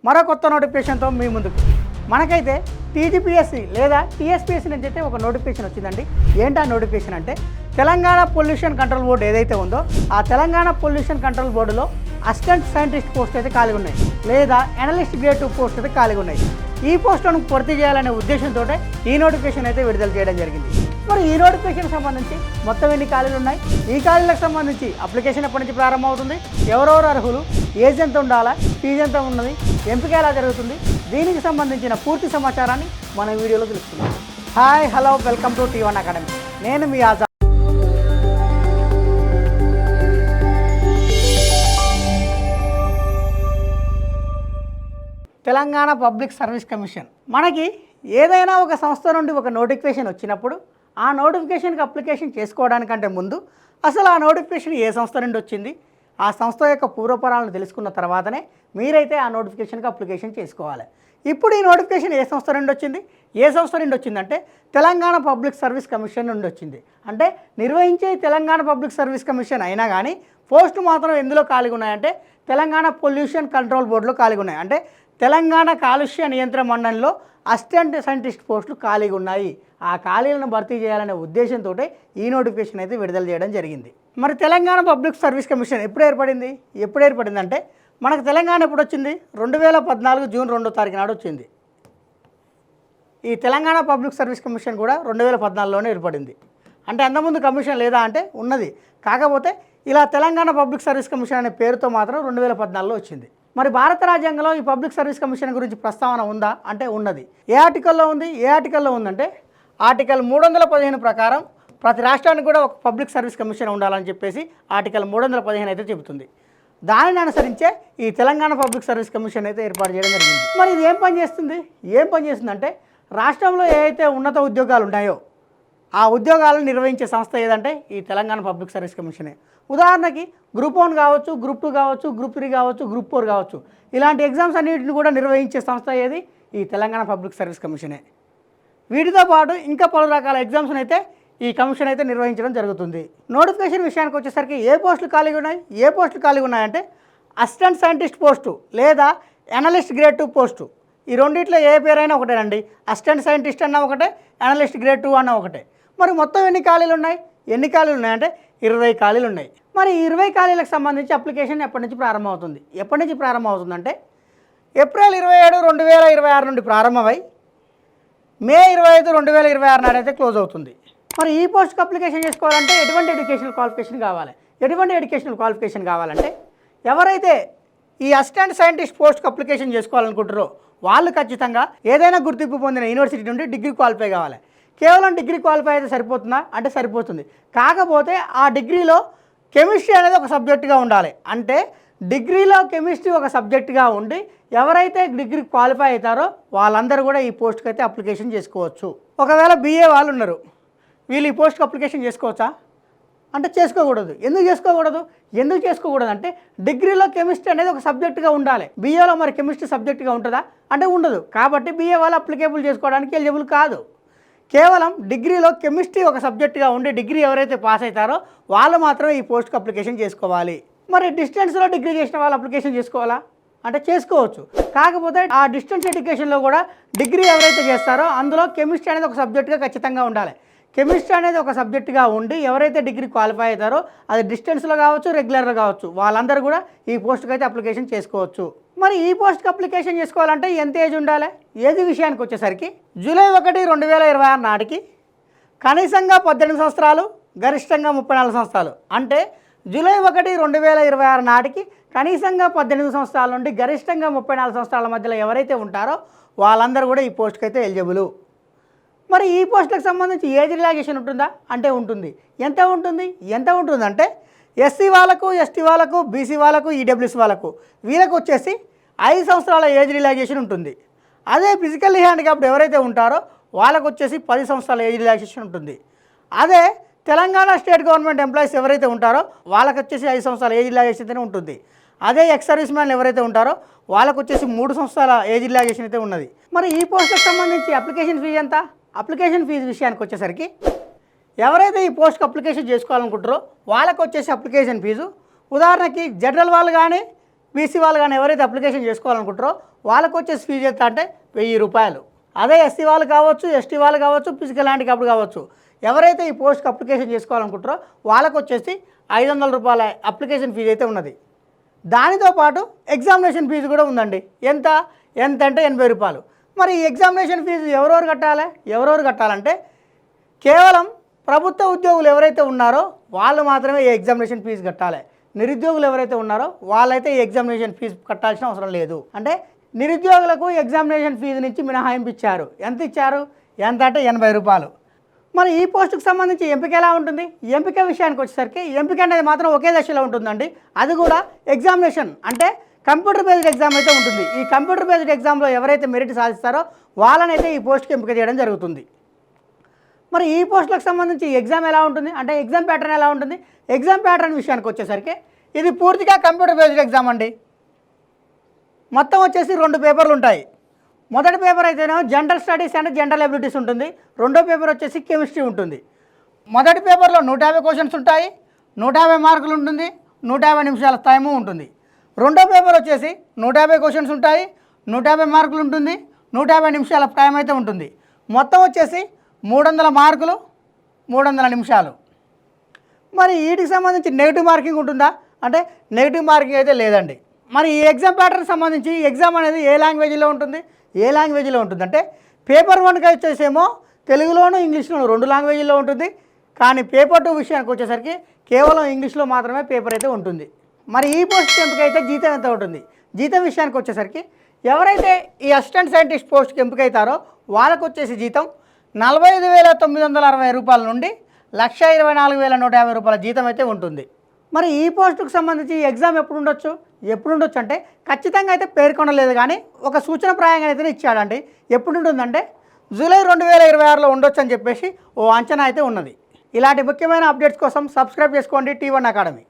మరో కొత్త నోటిఫికేషన్తో మీ ముందుకు. మనకైతే టీజీపీఎస్సీ లేదా టీఎస్పీఎస్సీ నుంచి అయితే ఒక నోటిఫికేషన్ వచ్చిందండి. ఏంటి ఆ నోటిఫికేషన్ అంటే తెలంగాణ పొల్యూషన్ కంట్రోల్ బోర్డు ఏదైతే ఉందో ఆ తెలంగాణ పొల్యూషన్ కంట్రోల్ బోర్డులో అసిస్టెంట్ సైంటిస్ట్ పోస్ట్ అయితే ఖాళీ ఉన్నాయి, లేదా అనలిస్ట్ గ్రేడ్ 2 పోస్ట్ అయితే ఖాళీ ఉన్నాయి. ఈ పోస్టులను భర్తీ చేయాలనే ఉద్దేశంతో ఈ నోటిఫికేషన్ అయితే విడుదల చేయడం జరిగింది. మరి ఈ నోటిఫికేషన్ సంబంధించి మొత్తం ఎన్ని ఖాళీలు ఉన్నాయి, ఈ ఖాళీలకు సంబంధించి అప్లికేషన్ ఎప్పటి నుంచి ప్రారంభం అవుతుంది, ఎవరెవరు అర్హులు, ఏజ్ ఎంత ఉండాలా, ఫీజు ఎంత ఉన్నది, ఎంపిక ఎలా జరుగుతుంది, దీనికి సంబంధించిన పూర్తి సమాచారాన్ని మన వీడియోలో తెలుసుకుందాం. Hi hello welcome to T1 academy. నేను మీ Azad. Telangana Public Service Commission మనకి ఏదైనా ఒక సంస్థ నుండి ఒక నోటిఫికేషన్ వచ్చినప్పుడు ఆ నోటిఫికేషన్కి అప్లికేషన్ చేసుకోవడానికంటే ముందు అసలు ఆ నోటిఫికేషన్ ఏ సంస్థ నుండి వచ్చింది, ఆ సంస్థ యొక్క పూర్వపరాలను తెలుసుకున్న తర్వాతనే మీరైతే ఆ నోటిఫికేషన్కి అప్లికేషన్ చేసుకోవాలి. ఇప్పుడు ఈ నోటిఫికేషన్ ఏ సంస్థ నుండి వచ్చింది, ఏ సంస్థ నుండి వచ్చిందంటే తెలంగాణ పబ్లిక్ సర్వీస్ కమిషన్ నుండి వచ్చింది. అంటే నిర్వహించే తెలంగాణ పబ్లిక్ సర్వీస్ కమిషన్ అయినా కానీ పోస్టు మాత్రం ఎందులో ఖాళీగా ఉన్నాయంటే తెలంగాణ పొల్యూషన్ కంట్రోల్ బోర్డులో ఖాళీగా ఉన్నాయి. అంటే తెలంగాణ కాలుష్య నియంత్రణ మండలిలో అసిస్టెంట్ సైంటిస్ట్ పోస్టులు ఖాళీగా ఉన్నాయి. ఆ ఖాళీలను భర్తీ చేయాలనే ఉద్దేశంతో ఈ నోటిఫికేషన్ అయితే విడుదల చేయడం జరిగింది. మరి తెలంగాణ పబ్లిక్ సర్వీస్ కమిషన్ ఎప్పుడు ఏర్పడిందంటే మనకు తెలంగాణ ఎప్పుడు వచ్చింది, 2014 జూన్ 2వ తారీఖు నాడు వచ్చింది. ఈ తెలంగాణ పబ్లిక్ సర్వీస్ కమిషన్ కూడా 2014లోనే ఏర్పడింది. అంటే అంతకుముందు కమిషన్ లేదా అంటే ఉన్నది, కాకపోతే ఇలా తెలంగాణ పబ్లిక్ సర్వీస్ కమిషన్ అనే పేరుతో మాత్రం 2014లో వచ్చింది. మరి భారత రాజ్యాంగంలో ఈ పబ్లిక్ సర్వీస్ కమిషన్ గురించి ప్రస్తావన ఉందా అంటే ఉన్నది. ఏ ఆర్టికల్లో ఉంది, ఉందంటే ఆర్టికల్ 315 ప్రకారం ప్రతి రాష్ట్రానికి కూడా ఒక పబ్లిక్ సర్వీస్ కమిషన్ ఉండాలని చెప్పేసి ఆర్టికల్ 315 అయితే చెబుతుంది. దానిని అనుసరించే ఈ తెలంగాణ పబ్లిక్ సర్వీస్ కమిషన్ అయితే ఏర్పాటు చేయడం జరిగింది. మరి ఇది ఏం పనిచేస్తుందంటే రాష్ట్రంలో ఏవైతే ఉన్నత ఉద్యోగాలు ఉన్నాయో ఆ ఉద్యోగాలను నిర్వహించే సంస్థ ఏదంటే ఈ తెలంగాణ పబ్లిక్ సర్వీస్ కమిషనే. ఉదాహరణకి గ్రూప్ 1 కావచ్చు, గ్రూప్ 2 కావచ్చు, గ్రూప్ 3 కావచ్చు, గ్రూప్ 4 కావచ్చు, ఇలాంటి ఎగ్జామ్స్ అన్నింటిని కూడా నిర్వహించే సంస్థ ఏది ఈ తెలంగాణ పబ్లిక్ సర్వీస్ కమిషనే. వీటితో పాటు ఇంకా పలు రకాల ఎగ్జామ్స్ని అయితే ఈ కమిషన్ అయితే నిర్వహించడం జరుగుతుంది. నోటిఫికేషన్ విషయానికి వచ్చేసరికి ఏ పోస్టులు ఖాళీగా ఉన్నాయంటే అసిస్టెంట్ సైంటిస్ట్ పోస్టు లేదా అనలిస్ట్ గ్రేడ్ 2 పోస్టు. ఈ రెండిట్లో ఏ పేరైనా ఒకటేనండి. అసిస్టెంట్ సైంటిస్ట్ అన్న ఒకటే, అనలిస్ట్ గ్రేడ్ 2 అన్న ఒకటే. మరి మొత్తం ఎన్ని ఖాళీలు ఉన్నాయంటే 20 ఖాళీలు ఉన్నాయి. మరి 20 ఖాళీలకు సంబంధించి అప్లికేషన్ ఎప్పటి నుంచి ప్రారంభమవుతుందంటే ఏప్రిల్ 27, 2026 నుండి ప్రారంభమై మే 25, 2026 నాడైతే క్లోజ్ అవుతుంది. మరి ఈ పోస్ట్కి అప్లికేషన్ చేసుకోవాలంటే ఎటువంటి ఎడ్యుకేషనల్ క్వాలిఫికేషన్ కావాలంటే ఎవరైతే ఈ అసిస్టెంట్ సైంటిస్ట్ పోస్ట్కి అప్లికేషన్ చేసుకోవాలనుకుంటారో వాళ్ళు ఖచ్చితంగా ఏదైనా గుర్తింపు పొందిన యూనివర్సిటీ నుండి డిగ్రీ క్వాలిఫై కావాలి. కేవలం డిగ్రీ క్వాలిఫై అయితే సరిపోతుందా అంటే సరిపోతుంది. కాకపోతే ఆ డిగ్రీలో కెమిస్ట్రీ అనేది ఒక సబ్జెక్టుగా ఉండాలి. అంటే డిగ్రీలో కెమిస్ట్రీ ఒక సబ్జెక్టుగా ఉండి ఎవరైతే డిగ్రీ క్వాలిఫై అవుతారో వాళ్ళందరూ కూడా ఈ పోస్ట్కి అయితే అప్లికేషన్ చేసుకోవచ్చు. ఒకవేళ BA వాళ్ళు ఉన్నారు, వీళ్ళు ఈ పోస్ట్కి అప్లికేషన్ చేసుకోవచ్చా అంటే చేసుకోకూడదు. ఎందుకు చేసుకోకూడదు అంటే డిగ్రీలో కెమిస్ట్రీ అనేది ఒక సబ్జెక్టుగా ఉండాలి. BAలో మరి కెమిస్ట్రీ సబ్జెక్టుగా ఉంటుందా అంటే ఉండదు. కాబట్టి BA వాళ్ళు అప్లికేబుల్ చేసుకోవడానికి ఎలిజిబుల్ కాదు. కేవలం డిగ్రీలో కెమిస్ట్రీ ఒక సబ్జెక్టుగా ఉండి డిగ్రీ ఎవరైతే పాస్ అవుతారో వాళ్ళు మాత్రమే ఈ పోస్ట్కి అప్లికేషన్ చేసుకోవాలి. మరి డిస్టెన్స్లో డిగ్రీ చేసిన వాళ్ళు అప్లికేషన్ చేసుకోవాలా అంటే చేసుకోవచ్చు. కాకపోతే ఆ డిస్టెన్స్ ఎడ్యుకేషన్లో కూడా డిగ్రీ ఎవరైతే చేస్తారో అందులో కెమిస్ట్రీ అనేది ఒక సబ్జెక్టుగా ఖచ్చితంగా ఉండాలి. కెమిస్ట్రీ అనేది ఒక సబ్జెక్టుగా ఉండి ఎవరైతే డిగ్రీ క్వాలిఫై అవుతారో అది డిస్టెన్స్లో కావచ్చు, రెగ్యులర్గా కావచ్చు, వాళ్ళందరూ కూడా ఈ పోస్ట్కి అయితే అప్లికేషన్ చేసుకోవచ్చు. మరి ఈ పోస్ట్కి అప్లికేషన్ చేసుకోవాలంటే ఎంత ఏజ్ ఉండాలి? ఏజ్ విషయానికి వచ్చేసరికి జూలై 1, 2026 నాటికి కనీసంగా 18 సంవత్సరాలు, గరిష్టంగా 34 సంవత్సరాలు. అంటే జూలై 1, 2026 నాటికి కనీసంగా 18 సంవత్సరాల నుండి గరిష్టంగా 34 సంవత్సరాల మధ్యలో ఎవరైతే ఉంటారో వాళ్ళందరూ కూడా ఈ పోస్ట్కి అయితే ఎలిజిబుల్. మరి ఈ పోస్టులకు సంబంధించి ఏజ్ రిలాక్సేషన్ ఉంటుందా అంటే ఉంటుంది. ఎంత ఉంటుందంటే SC వాళ్ళకు, ST వాళ్ళకు, BC వాళ్ళకు, EWS వాళ్ళకు వీళ్ళకు వచ్చేసి 5 సంవత్సరాల ఏజ్ రిలాక్సేషన్ ఉంటుంది. అదే ఫిజికల్లీ హ్యాండిక్యాప్డ్ ఎవరైతే ఉంటారో వాళ్ళకు వచ్చేసి 10 సంవత్సరాల ఏజ్ రిలాక్సేషన్ ఉంటుంది. అదే తెలంగాణ స్టేట్ గవర్నమెంట్ ఎంప్లాయీస్ ఎవరైతే ఉంటారో వాళ్ళకు వచ్చేసి 5 సంవత్సరాల ఏజ్ రిలాక్సేషన్ ఉంటుంది. అదే ఎక్స్ సర్వీస్ మ్యాన్ ఎవరైతే ఉంటారో వాళ్ళకు వచ్చేసి 3 సంవత్సరాల ఏజ్ రిలాక్సేషన్ అయితే ఉన్నది. మరి ఈ పోస్టులకు సంబంధించి అప్లికేషన్ ఫీజు ఎంత? అప్లికేషన్ ఫీజు విషయానికి వచ్చేసరికి ఎవరైతే ఈ పోస్ట్కి అప్లికేషన్ చేసుకోవాలనుకుంటారో వాళ్ళకు వచ్చేసి అప్లికేషన్ ఫీజు ఉదాహరణకి జనరల్ వాళ్ళు కానీ BC వాళ్ళు కానీ ఎవరైతే అప్లికేషన్ చేసుకోవాలనుకుంటారో వాళ్ళకు వచ్చేసి ఫీజు ఎంత అంటే 1000 రూపాయలు. అదే ఎస్సీ వాళ్ళు కావచ్చు, ఎస్టీ వాళ్ళు కావచ్చు, ఫిజికల్ హ్యాండిక్యాప్డ్ కావచ్చు, ఎవరైతే ఈ పోస్ట్కి అప్లికేషన్ చేసుకోవాలనుకుంటారో వాళ్ళకు వచ్చేసి 500 రూపాయల అప్లికేషన్ ఫీజు అయితే ఉన్నది. దానితో పాటు ఎగ్జామినేషన్ ఫీజు కూడా ఉందండి. ఎంత అంటే 80 రూపాయలు. మరి ఈ ఎగ్జామినేషన్ ఫీజు ఎవరెవరు కట్టాలంటే కేవలం ప్రభుత్వ ఉద్యోగులు ఎవరైతే ఉన్నారో వాళ్ళు మాత్రమే ఈ ఎగ్జామినేషన్ ఫీజు కట్టాలి. నిరుద్యోగులు ఎవరైతే ఉన్నారో వాళ్ళైతే ఈ ఎగ్జామినేషన్ ఫీజు కట్టాల్సిన అవసరం లేదు. అంటే నిరుద్యోగులకు ఎగ్జామినేషన్ ఫీజు నుంచి మినహాయింపు ఇచ్చారు. ఎంత అంటే 80 రూపాయలు. మరి ఈ పోస్టుకు సంబంధించి ఎంపిక ఎలా ఉంటుంది? ఎంపిక విషయానికి వచ్చేసరికి ఎంపిక అనేది మాత్రం ఒకే దశలో ఉంటుందండి. అది కూడా ఎగ్జామినేషన్ అంటే కంప్యూటర్ బేస్డ్ ఎగ్జామ్ అయితే ఉంటుంది. ఈ కంప్యూటర్ బేస్డ్ ఎగ్జామ్లో ఎవరైతే మెరిట్ సాధిస్తారో వాళ్ళనైతే ఈ పోస్ట్కి ఎంపిక చేయడం జరుగుతుంది. మరి ఈ పోస్టులకు సంబంధించి ఎగ్జామ్ ఎలా ఉంటుంది అంటే ఎగ్జామ్ ప్యాటర్న్ ఎలా ఉంటుంది? ఎగ్జామ్ ప్యాటర్న్ విషయానికి వచ్చేసరికి ఇది పూర్తిగా కంప్యూటర్ బేస్డ్ ఎగ్జామ్ అండి. మొత్తం వచ్చేసి 2 పేపర్లు ఉంటాయి. మొదటి పేపర్ అయితేనేమో general studies and general abilities ఉంటుంది. రెండో పేపర్ వచ్చేసి కెమిస్ట్రీ ఉంటుంది. మొదటి పేపర్లో 150 క్వశ్చన్స్ ఉంటాయి, 150 మార్కులు ఉంటుంది, 150 నిమిషాల టైము ఉంటుంది. రెండో పేపర్ వచ్చేసి 150 క్వశ్చన్స్ ఉంటాయి, 150 మార్కులు ఉంటుంది, 150 నిమిషాల టైం అయితే ఉంటుంది. మొత్తం వచ్చేసి 300 మార్కులు, 300 నిమిషాలు. మరి వీటికి సంబంధించి నెగిటివ్ మార్కింగ్ ఉంటుందా అంటే నెగిటివ్ మార్కింగ్ అయితే లేదండి. మరి ఈ ఎగ్జామ్ ప్యాటర్న్ సంబంధించి ఎగ్జామ్ అనేది ఏ లాంగ్వేజ్లో ఉంటుంది? అంటే పేపర్ 1కి వచ్చేసేమో తెలుగులోను ఇంగ్లీష్లోను 2 లాంగ్వేజ్లో ఉంటుంది. కానీ పేపర్ 2 విషయానికి వచ్చేసరికి కేవలం ఇంగ్లీష్లో మాత్రమే పేపర్ అయితే ఉంటుంది. మరి ఈ పోస్ట్ ఎంపిక అయితే జీతం ఎంత ఉంటుంది? జీతం విషయానికి వచ్చేసరికి ఎవరైతే ఈ అసిస్టెంట్ సైంటిస్ట్ పోస్ట్కి ఎంపిక అవుతారో వాళ్ళకు వచ్చేసి జీతం 45,960 రూపాయల నుండి 1,24,150 రూపాయల జీతం అయితే ఉంటుంది. మరి ఈ పోస్టుకు సంబంధించి ఎగ్జామ్ ఎప్పుడు ఉండొచ్చు అంటే ఖచ్చితంగా అయితే పేర్కొనలేదు, కానీ ఒక సూచన ప్రాయంగా అయితే ఇచ్చాడండి. ఎప్పుడు ఉంటుందంటే జూలై 2026లో ఉండొచ్చు అని చెప్పేసి ఓ అంచనా అయితే ఉన్నది. ఇలాంటి ముఖ్యమైన అప్డేట్స్ కోసం సబ్స్క్రైబ్ చేసుకోండి T1 అకాడమీ.